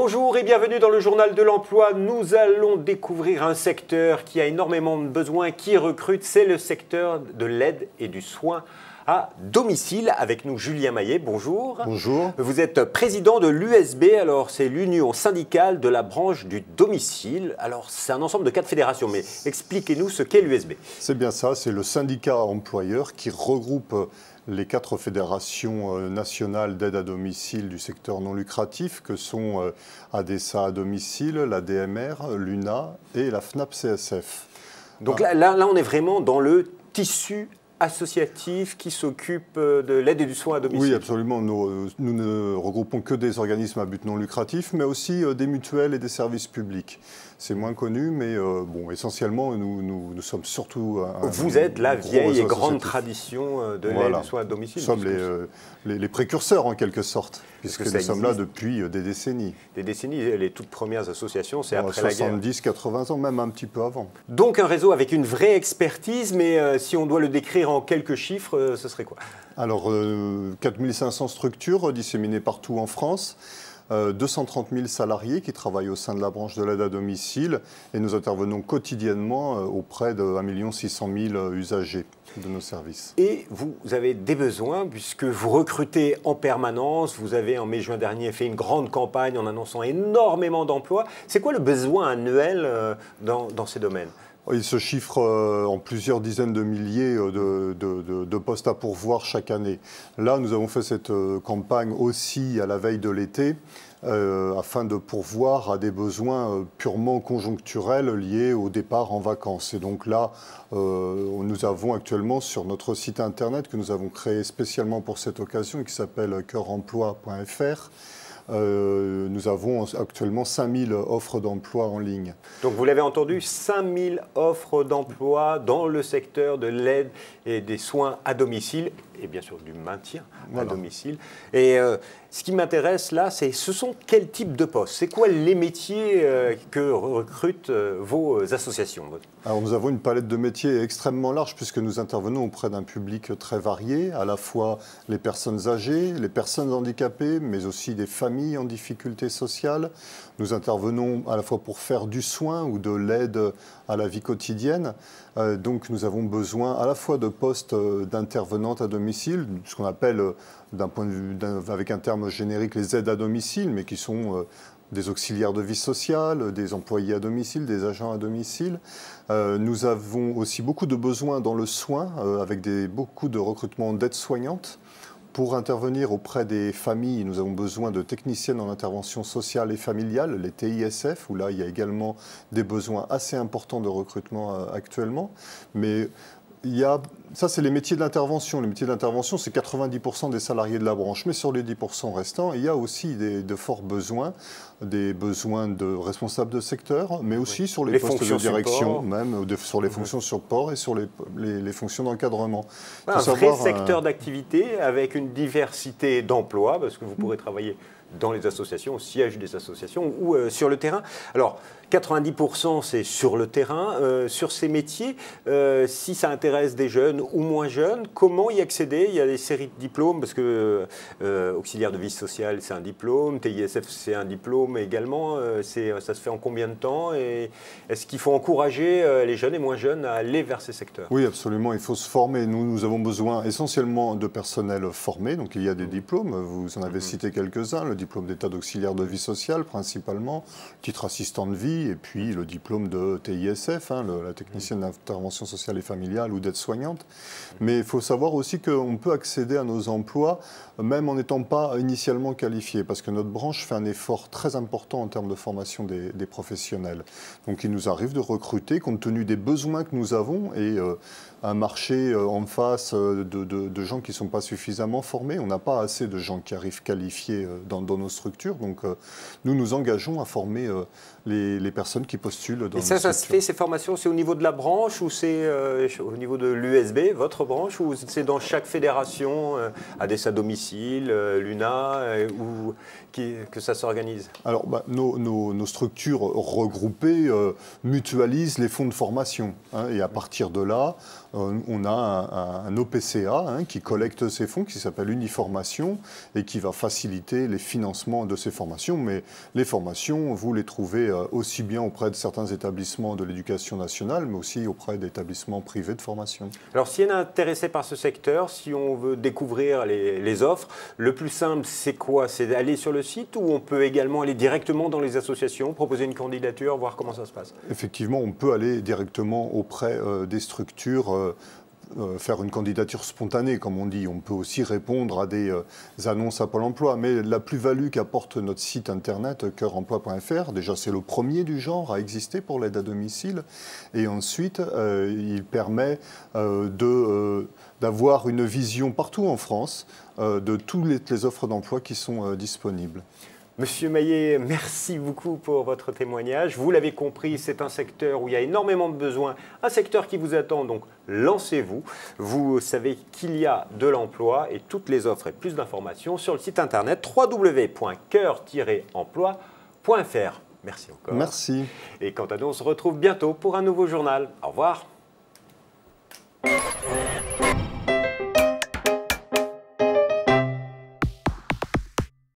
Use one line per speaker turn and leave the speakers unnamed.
Bonjour et bienvenue dans le journal de l'emploi. Nous allons découvrir un secteur qui a énormément de besoins, qui recrute, c'est le secteur de l'aide et du soin à domicile. Avec nous, Julien Maillet, bonjour.
Bonjour.
Vous êtes président de l'USB, alors c'est l'Union syndicale de la branche du domicile. Alors c'est un ensemble de 4 fédérations, mais expliquez-nous ce qu'est l'USB.
C'est bien ça, c'est le syndicat employeur qui regroupe les 4 fédérations nationales d'aide à domicile du secteur non lucratif que sont ADESA à domicile, la DMR, l'UNA et la FNAP-CSF.
Donc là, on est vraiment dans le tissu associatif qui s'occupe de l'aide et du soin à domicile.
Oui, absolument. Nous ne regroupons que des organismes à but non lucratif, mais aussi des mutuelles et des services publics. C'est moins connu, mais bon, essentiellement, nous sommes surtout...
Vous êtes la vieille et grande tradition de l'aide et du soin à domicile.
Nous sommes les précurseurs, en quelque sorte, puisque nous sommes là depuis des décennies.
Des décennies, les toutes premières associations, c'est après la guerre.
70, 80 ans, même un petit peu avant.
Donc un réseau avec une vraie expertise, mais si on doit le décrire en quelques chiffres, ce serait quoi?
Alors, 4500 structures disséminées partout en France. 230 000 salariés qui travaillent au sein de la branche de l'aide à domicile et nous intervenons quotidiennement auprès de 1 600 000 usagers de nos services.
Et vous avez des besoins puisque vous recrutez en permanence. Vous avez en mai-juin dernier fait une grande campagne en annonçant énormément d'emplois. C'est quoi le besoin annuel dans ces domaines ?
Il se chiffre en plusieurs dizaines de milliers de postes à pourvoir chaque année. Là, nous avons fait cette campagne aussi à la veille de l'été afin de pourvoir à des besoins purement conjoncturels liés au départ en vacances. Et donc là, nous avons actuellement sur notre site internet que nous avons créé spécialement pour cette occasion et qui s'appelle coeuremploi.fr. Nous avons actuellement 5000 offres d'emploi en ligne.
Donc vous l'avez entendu, 5000 offres d'emploi dans le secteur de l'aide et des soins à domicile et bien sûr du maintien à domicile. Et ce qui m'intéresse là, ce sont quel type de postes? C'est quoi les métiers que recrutent vos associations?
Alors nous avons une palette de métiers extrêmement large puisque nous intervenons auprès d'un public très varié, à la fois les personnes âgées, les personnes handicapées, mais aussi des familles en difficulté sociale. Nous intervenons à la fois pour faire du soin ou de l'aide à la vie quotidienne. Donc nous avons besoin à la fois de postes d'intervenantes à domicile, ce qu'on appelle d'un point de vue, avec un terme générique, les aides à domicile, mais qui sont des auxiliaires de vie sociale, des employés à domicile, des agents à domicile. Nous avons aussi beaucoup de besoins dans le soin, avec beaucoup de recrutement d'aides-soignantes. Pour intervenir auprès des familles, nous avons besoin de techniciennes en intervention sociale et familiale, les TISF, où là, il y a également des besoins assez importants de recrutement actuellement. Mais ça, c'est les métiers de l'intervention. Les métiers de l'intervention, c'est 90% des salariés de la branche. Mais sur les 10% restants, il y a aussi de forts besoins, des besoins de responsables de secteur, mais aussi sur les postes de direction, même sur les fonctions support et sur les fonctions d'encadrement.
Un vrai secteur d'activité avec une diversité d'emplois, parce que vous pourrez travailler dans les associations, au siège des associations ou sur le terrain. Alors, 90% c'est sur le terrain. Sur ces métiers, si ça intéresse des jeunes ou moins jeunes, comment y accéder? Il y a des séries de diplômes, parce que auxiliaire de vie sociale, c'est un diplôme, TISF, c'est un diplôme également. Ça se fait en combien de temps? Et est-ce qu'il faut encourager les jeunes et moins jeunes à aller vers ces secteurs?
Oui, absolument. Il faut se former. Nous avons besoin essentiellement de personnel formé. Donc, il y a des diplômes. Vous en avez cité quelques-uns. Le diplôme d'état d'auxiliaire de vie sociale, principalement, titre assistant de vie, et puis le diplôme de TISF, la technicienne d'intervention sociale et familiale ou d'aide-soignante. Mais il faut savoir aussi qu'on peut accéder à nos emplois même en n'étant pas initialement qualifié, parce que notre branche fait un effort très important en termes de formation des professionnels. Donc il nous arrive de recruter compte tenu des besoins que nous avons et un marché en face de gens qui ne sont pas suffisamment formés. On n'a pas assez de gens qui arrivent qualifiés dans nos structures. Donc nous nous engageons à former les personnes qui postulent dans
Et ça se fait, ces formations, c'est au niveau de la branche ou c'est au niveau de l'USB, votre branche, ou c'est dans chaque fédération, ADES à domicile, l'UNA, que ça s'organise?
Alors, nos structures regroupées mutualisent les fonds de formation. Hein, et à partir de là, on a un OPCA qui collecte ces fonds, qui s'appelle Uniformation, et qui va faciliter les financements de ces formations. Mais les formations, vous les trouvez aussi bien auprès de certains établissements de l'éducation nationale, mais aussi auprès d'établissements privés de formation.
Alors, si on est intéressé par ce secteur, si on veut découvrir les offres, le plus simple, c'est quoi? C'est d'aller sur le site, ou on peut également aller directement dans les associations, proposer une candidature, voir comment ça se passe?
Effectivement, on peut aller directement auprès des structures, faire une candidature spontanée, comme on dit. On peut aussi répondre à des annonces à Pôle emploi. Mais la plus-value qu'apporte notre site internet, coeuremploi.fr, déjà c'est le premier du genre à exister pour l'aide à domicile. Et ensuite, il permet d'avoir une vision partout en France de toutes les offres d'emploi qui sont disponibles.
Monsieur Maillet, merci beaucoup pour votre témoignage. Vous l'avez compris, c'est un secteur où il y a énormément de besoins, un secteur qui vous attend, donc lancez-vous. Vous savez qu'il y a de l'emploi et toutes les offres et plus d'informations sur le site internet www.coeur-emploi.fr. Merci encore.
Merci.
Et quant à nous, on se retrouve bientôt pour un nouveau journal. Au revoir.